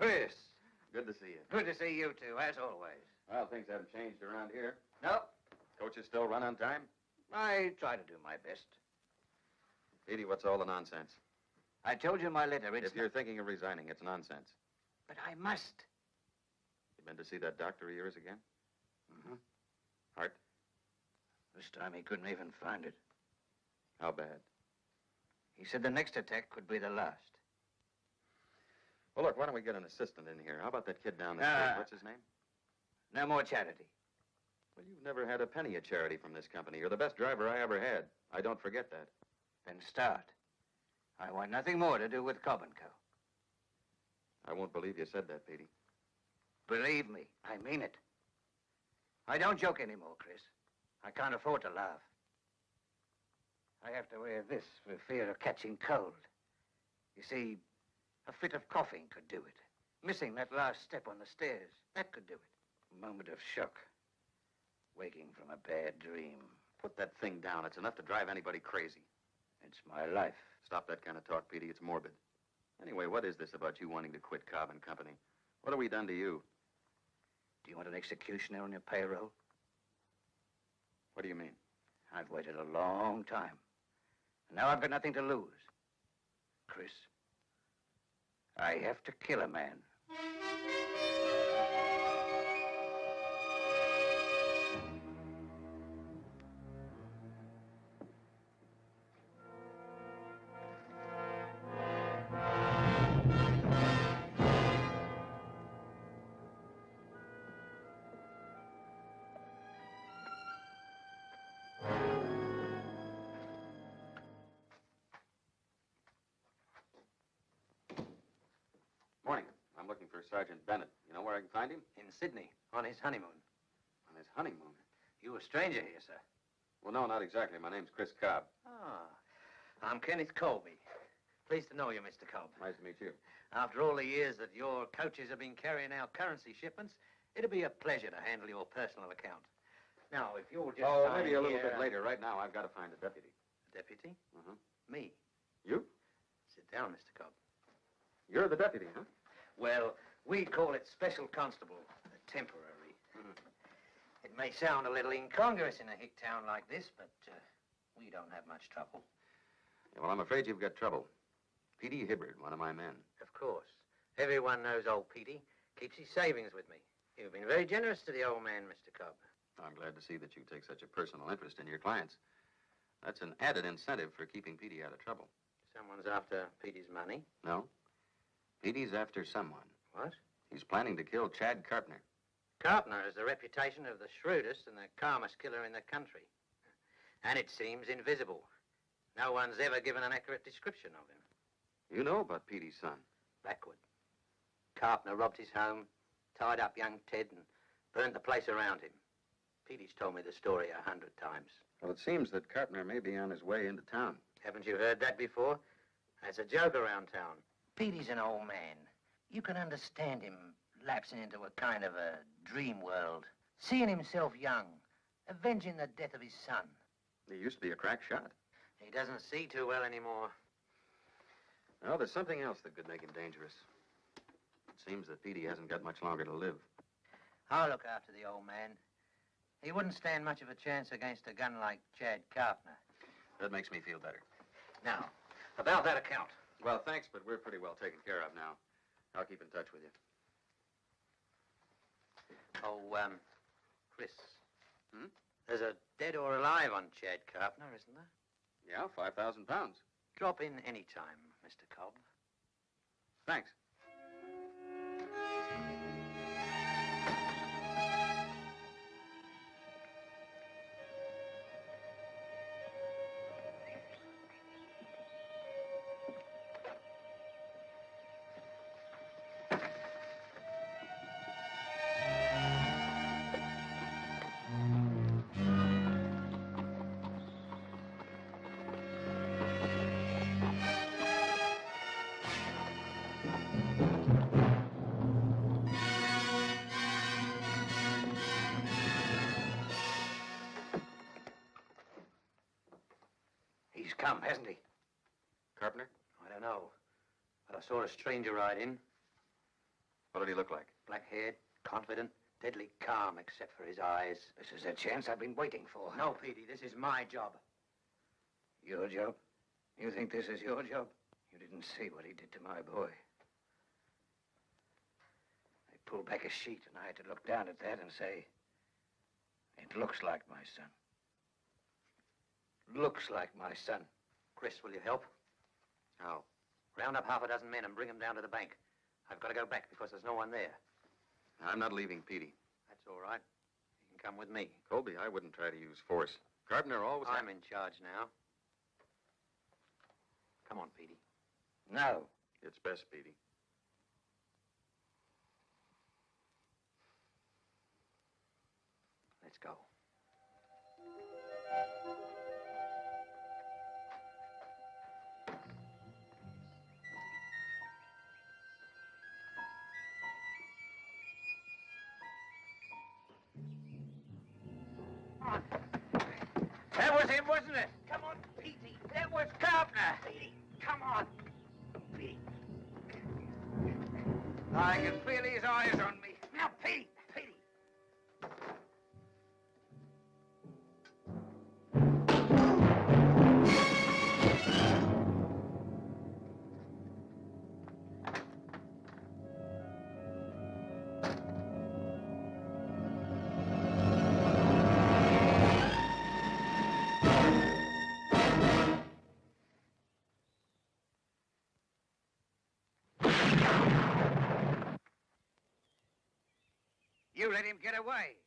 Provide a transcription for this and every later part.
Chris. Good to see you. Good to see you, too, as always. Well, things haven't changed around here. No, Coaches still run on time? I try to do my best. Petey, what's all the nonsense? I told you in my letter, it's... If you're thinking of resigning, it's nonsense. But I must. You been to see that doctor of yours again? Mm-hmm. Heart? This time he couldn't even find it. How bad? He said the next attack could be the last. Well, look, why don't we get an assistant in here? How about that kid down the street? What's his name? No more charity. Well, you've never had a penny of charity from this company. You're the best driver I ever had. I don't forget that. Then start. I want nothing more to do with Cobb & Co. I won't believe you said that, Petey. Believe me, I mean it. I don't joke anymore, Chris. I can't afford to laugh. I have to wear this for fear of catching cold. You see, a fit of coughing could do it. Missing that last step on the stairs, that could do it. A moment of shock. Waking from a bad dream. Put that thing down. It's enough to drive anybody crazy. It's my life. Stop that kind of talk, Petey. It's morbid. Anyway, what is this about you wanting to quit Cobb & Company? What have we done to you? Do you want an executioner on your payroll? What do you mean? I've waited a long time. And now I've got nothing to lose. Chris, I have to kill a man. Morning. I'm looking for Sergeant Bennett. You know where I can find him? In Sydney, on his honeymoon. On his honeymoon? You a stranger here, sir? Well, no, not exactly. My name's Chris Cobb. Ah, I'm Kenneth Colby. Pleased to know you, Mr. Cobb. Nice to meet you. After all the years that your coaches have been carrying out currency shipments, it'll be a pleasure to handle your personal account. Now, if you'll just sign maybe a little here- bit later. Right now, I've got to find a deputy. A deputy? Uh-huh. Me. You? Sit down, Mr. Cobb. You're the deputy, huh? Well, we call it special constable, temporary. It may sound a little incongruous in a hick town like this, but we don't have much trouble. Yeah, well, I'm afraid you've got trouble. Petey Hibbard, one of my men. Of course. Everyone knows old Petey. Keeps his savings with me. You've been very generous to the old man, Mr. Cobb. I'm glad to see that you take such a personal interest in your clients. That's an added incentive for keeping Petey out of trouble. Someone's after Petey's money. No. Petey's after someone. What? He's planning to kill Chad Carpenter. Carpenter has the reputation of the shrewdest and the calmest killer in the country. And it seems invisible. No one's ever given an accurate description of him. You know about Petey's son. Blackwood. Carpenter robbed his home, tied up young Ted, and burned the place around him. Petey's told me the story 100 times. Well, it seems that Carpenter may be on his way into town. Haven't you heard that before? That's a joke around town. Petey's an old man. You can understand him lapsing into a kind of a dream world, seeing himself young, avenging the death of his son. He used to be a crack shot. He doesn't see too well anymore. Well, there's something else that could make him dangerous. It seems that Petey hasn't got much longer to live. I'll look after the old man. He wouldn't stand much of a chance against a gun like Chad Carpenter. That makes me feel better. Now, about that account. Well, thanks, but we're pretty well taken care of now. I'll keep in touch with you. Oh, Chris. There's a dead or alive on Chad Carpenter, isn't there? Yeah, 5,000 pounds. Drop in any time, Mr. Cobb. Thanks. He's come, hasn't he? Carpenter? I don't know. But I saw a stranger ride in. What did he look like? Black-haired, confident, deadly calm except for his eyes. This is a chance I've been waiting for. No, Petey, this is my job. Your job? You think this is your job? You didn't see what he did to my boy. They pulled back a sheet, and I had to look down at that and say, it looks like my son. Looks like my son. Chris, will you help? How? Round up half a dozen men and bring them down to the bank. I've got to go back because there's no one there. I'm not leaving Petey. That's all right. You can come with me. Colby, I wouldn't try to use force. Carpenter always... I'm in charge now. Come on, Petey. No. It's best, Petey. Let's go. That was him, wasn't it? Come on, Petey. That was Carpenter. Petey, come on. Petey. I can feel his eyes on me. Now, Petey, Petey. You let him get away.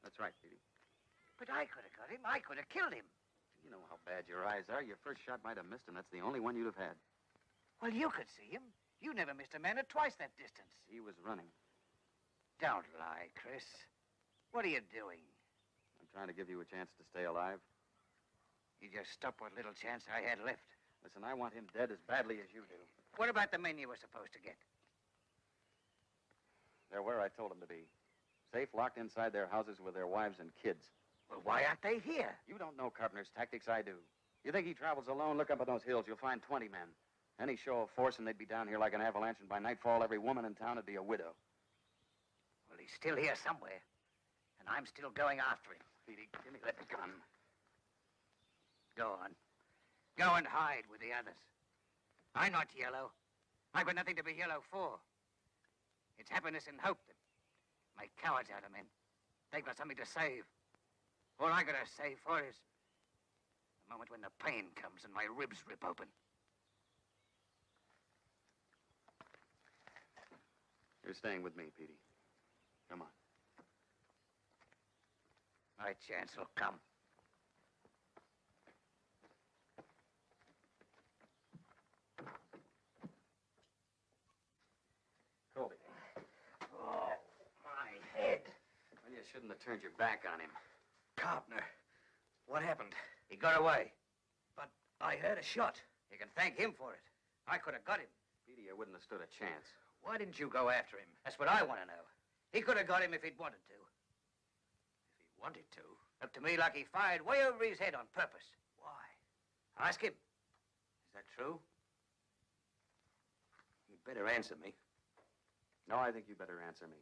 That's right, Petey. But I could have got him. I could have killed him. You know how bad your eyes are. Your first shot might have missed him. That's the only one you'd have had. Well, you could see him. You never missed a man at twice that distance. He was running. Don't lie, Chris. What are you doing? I'm trying to give you a chance to stay alive. You just stopped what little chance I had left. Listen, I want him dead as badly as you do. What about the men you were supposed to get? They're where I told them to be. Safe, locked inside their houses with their wives and kids. Well, why aren't they here? You don't know Carpenter's tactics. I do. You think he travels alone? Look up on those hills. You'll find 20 men. Any show of force, and they'd be down here like an avalanche, and by nightfall, every woman in town would be a widow. Well, he's still here somewhere. And I'm still going after him. Petey, give me that gun. Go on. Go and hide with the others. I'm not yellow. I've got nothing to be yellow for. It's happiness and hope that make cowards out of men. They've got something to save. All I gotta save for is the moment when the pain comes and my ribs rip open. You're staying with me, Petey. Come on. My chance will come. Colby. Oh, my head. Well, you shouldn't have turned your back on him. Carpenter, what happened? He got away. But I heard a shot. You can thank him for it. I could have got him. Petey, you wouldn't have stood a chance. Why didn't you go after him? That's what I want to know. He could have got him if he'd wanted to. If he wanted to. Looked to me like he fired way over his head on purpose. Why? Ask him. Is that true? You'd better answer me. No, I think you better answer me.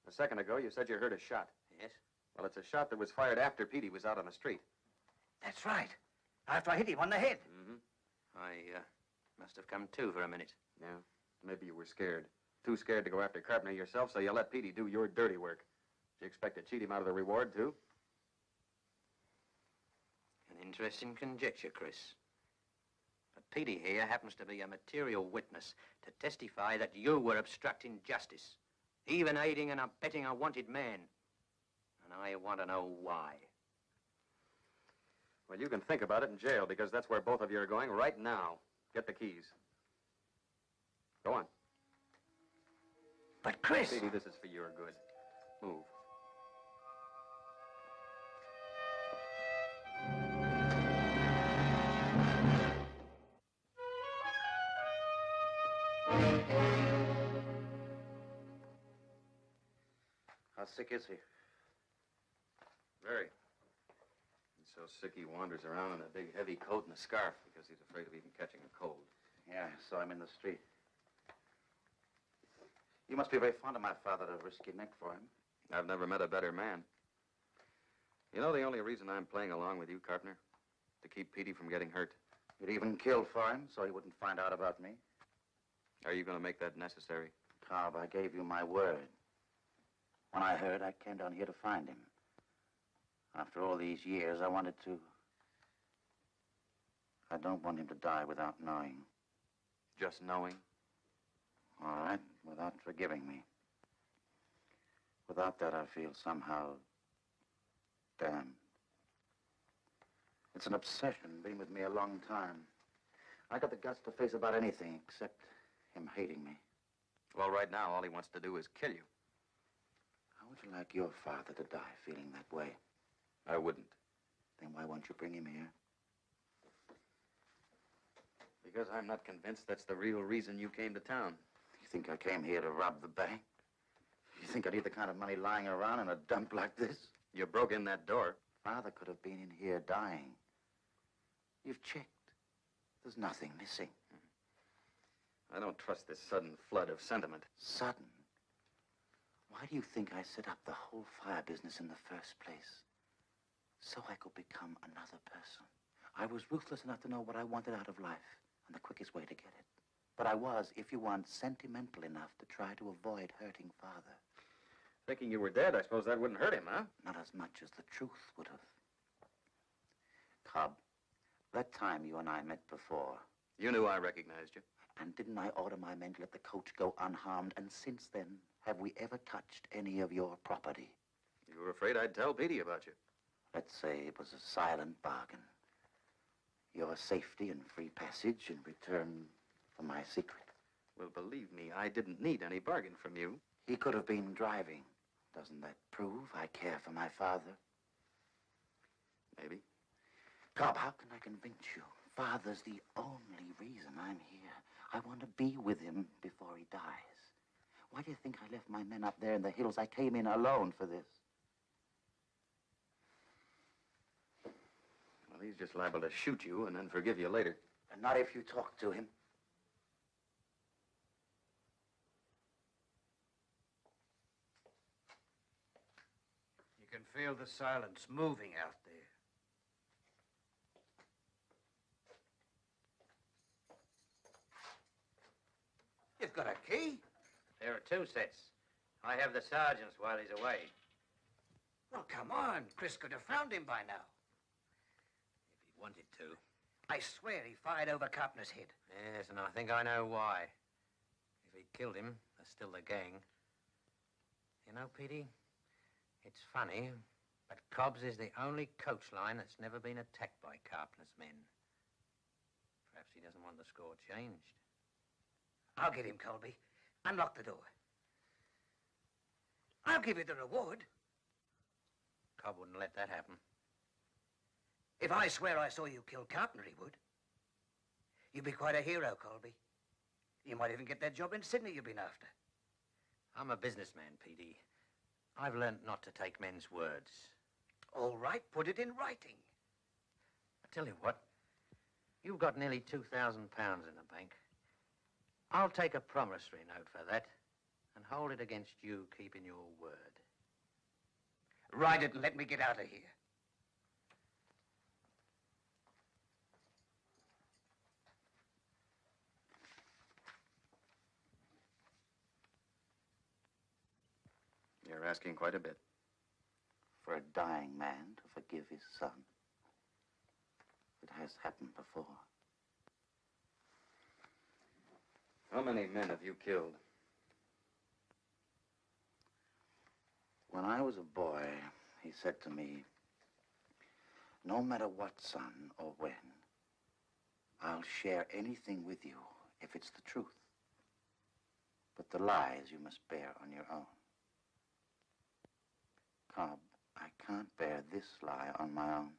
A second ago, you said you heard a shot. Yes? Well, it's a shot that was fired after Petey was out on the street. That's right. After I hit him on the head. Mm-hmm. I must have come to for a minute. Yeah, maybe you were scared. Too scared to go after Carpenter yourself, so you let Petey do your dirty work. Did you expect to cheat him out of the reward, too? An interesting conjecture, Chris. But Petey here happens to be a material witness to testify that you were obstructing justice, even aiding and abetting a wanted man. And I want to know why. Well, you can think about it in jail, because that's where both of you are going right now. Get the keys. Go on. But, Chris... Petey, this is for your good. Move. How sick is he? Very. He's so sick he wanders around in a big, heavy coat and a scarf because he's afraid of even catching a cold. Yeah, saw him in the street. You must be very fond of my father to risk your neck for him. I've never met a better man. You know the only reason I'm playing along with you, Carpenter? To keep Petey from getting hurt. You'd even kill for him so he wouldn't find out about me. Are you going to make that necessary? Cobb, I gave you my word. When I heard, I came down here to find him. After all these years, I wanted to... I don't want him to die without knowing. Just knowing? All right, without forgiving me. Without that, I feel somehow damned. It's an obsession, been with me a long time. I got the guts to face about anything except him hating me. Well, right now, all he wants to do is kill you. How would you like your father to die feeling that way? I wouldn't. Then why won't you bring him here? Because I'm not convinced that's the real reason you came to town. You think I came here to rob the bank? You think I need the kind of money lying around in a dump like this? You broke in that door. Father could have been in here dying. You've checked. There's nothing missing. I don't trust this sudden flood of sentiment. Sudden? Why do you think I set up the whole fire business in the first place? So I could become another person. I was ruthless enough to know what I wanted out of life and the quickest way to get it. But I was, if you want, sentimental enough to try to avoid hurting Father. Thinking you were dead, I suppose that wouldn't hurt him, huh? Not as much as the truth would have. Cobb, that time you and I met before. You knew I recognized you. And didn't I order my men to let the coach go unharmed? And since then, have we ever touched any of your property? You were afraid I'd tell Petey about you. Let's say it was a silent bargain. Your safety and free passage in return for my secret. Well, believe me, I didn't need any bargain from you. He could have been driving. Doesn't that prove I care for my father? Maybe. Cobb, how can I convince you? Father's the only reason I'm here. I want to be with him before he dies. Why do you think I left my men up there in the hills? I came in alone for this. Well, he's just liable to shoot you and then forgive you later. And not if you talk to him. You can feel the silence moving out there. You've got a key? There are 2 sets. I have the sergeant's while he's away. Well, come on. Chris could have found him by now. If he wanted to. I swear he fired over Carpenter's head. Yes, and I think I know why. If he killed him, there's still the gang. You know, Petey, it's funny, but Cobb's is the only coach line that's never been attacked by Carpenter's men. Perhaps he doesn't want the score changed. I'll get him, Colby. Unlock the door. I'll give you the reward. Cobb wouldn't let that happen. If I swear I saw you kill Carpenter, he would. You'd be quite a hero, Colby. You might even get that job in Sydney you've been after. I'm a businessman, Petey. I've learned not to take men's words. All right, put it in writing. I tell you what, you've got nearly £2,000 in the bank. I'll take a promissory note for that and hold it against you keeping your word. Write it and let me get out of here. You're asking quite a bit. For a dying man to forgive his son. It has happened before. How many men have you killed? When I was a boy, he said to me, no matter what, son, or when, I'll share anything with you if it's the truth. But the lies you must bear on your own. Cobb, I can't bear this lie on my own.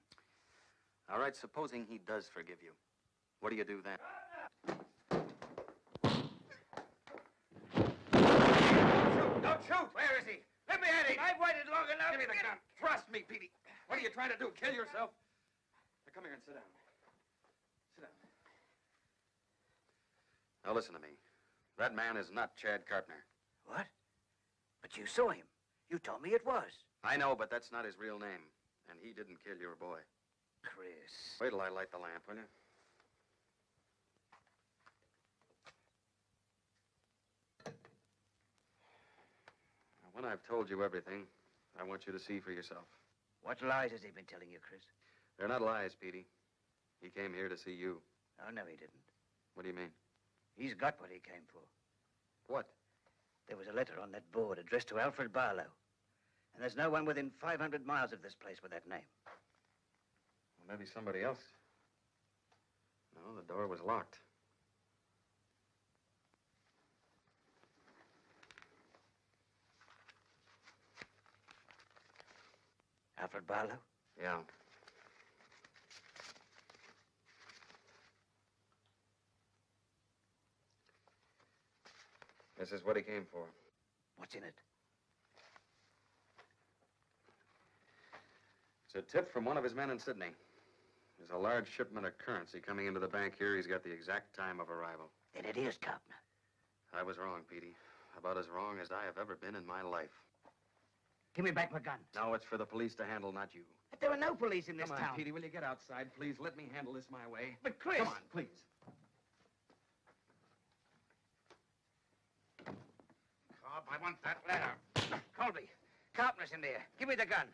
All right, supposing he does forgive you. What do you do then? Don't shoot! Where is he? Let me at him! I've waited long enough. Give me the gun. Trust me, Petey. What are you trying to do? Kill yourself? Now, come here and sit down. Sit down. Now, listen to me. That man is not Chad Carpenter. What? But you saw him. You told me it was. I know, but that's not his real name. And he didn't kill your boy. Chris. Wait till I light the lamp, will you? Now, when I've told you everything, I want you to see for yourself. What lies has he been telling you, Chris? They're not lies, Petey. He came here to see you. Oh, no, he didn't. What do you mean? He's got what he came for. What? There was a letter on that board addressed to Alfred Barlow. And there's no one within 500 miles of this place with that name. Well, maybe somebody else. No, the door was locked. Alfred Barlow? Yeah. This is what he came for. What's in it? It's a tip from one of his men in Sydney. There's a large shipment of currency coming into the bank here. He's got the exact time of arrival. Then it is Carpenter. I was wrong, Petey. About as wrong as I have ever been in my life. Give me back my gun. No, it's for the police to handle, not you. But there are no police in this Come on, town. Petey, will you get outside, please? Let me handle this my way. But Chris... Come on, please. Cobb, I want that letter. Colby, Carpenter's in there. Give me the gun.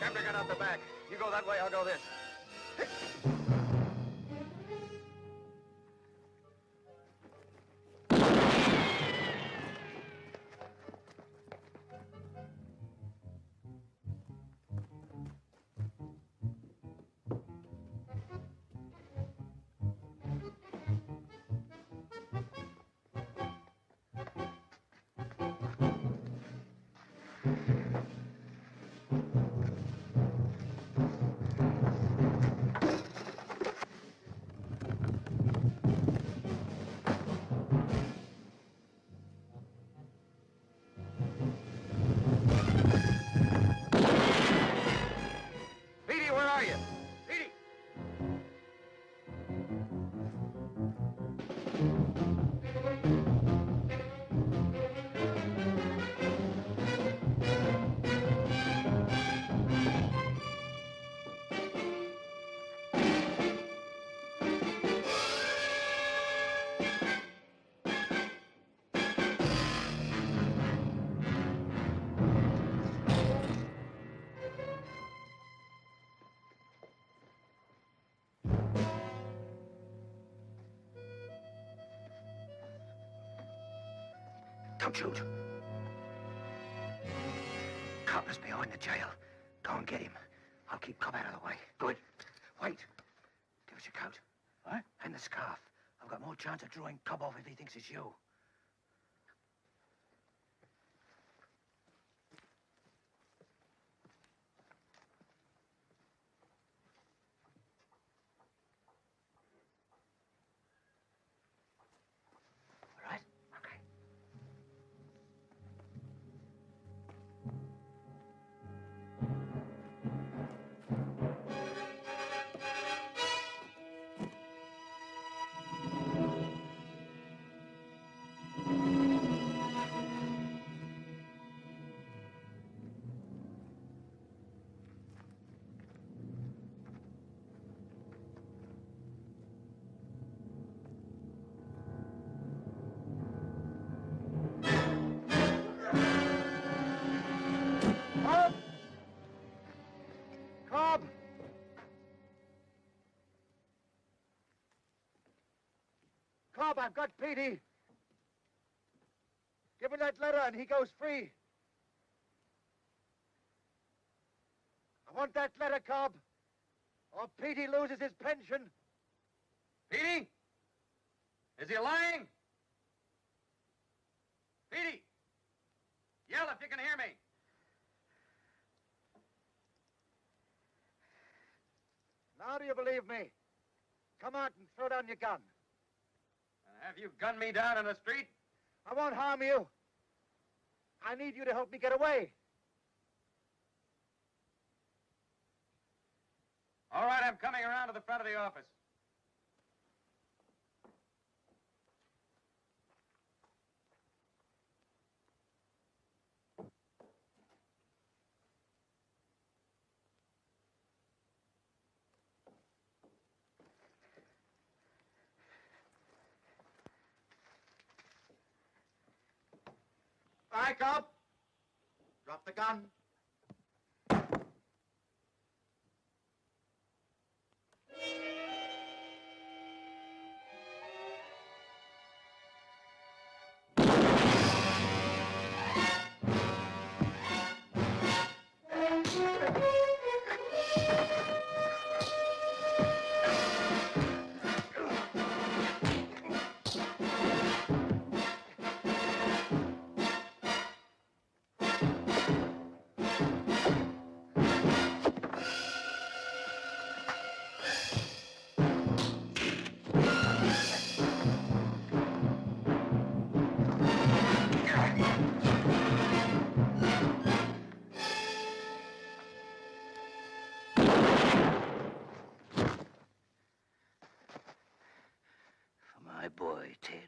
Carpenter, get out the back. You go that way, I'll go this. Petey, where are you? Petey! Don't shoot. Carpenter's behind the jail. Go and get him. I'll keep Cobb out of the way. Good. Wait. Give us your coat. What? And the scarf. I've got more chance of drawing Cobb off if he thinks it's you. All right? Okay. Cobb! Cobb! Cobb, I've got Petey. Give him that letter and he goes free. I want that letter, Cobb, or Petey loses his pension. Petey? Is he lying? Petey! Yell if you can hear me. Now do you believe me? Come out and throw down your gun. And have you gunned me down in the street? I won't harm you. I need you to help me get away. All right, I'm coming around to the front of the office. Back up. Drop the gun. For my boy, Ted.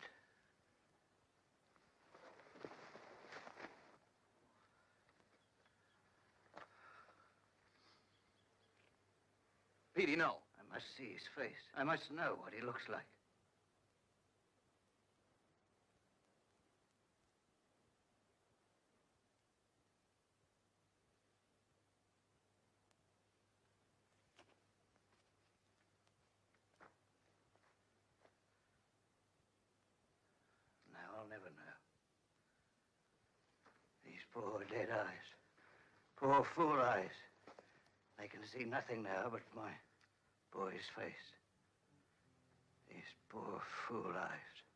Petey, no. I must see his face. I must know what he looks like. Now I'll never know. These poor dead eyes. Poor fool eyes. I can see nothing now but my boy's face. These poor fool eyes.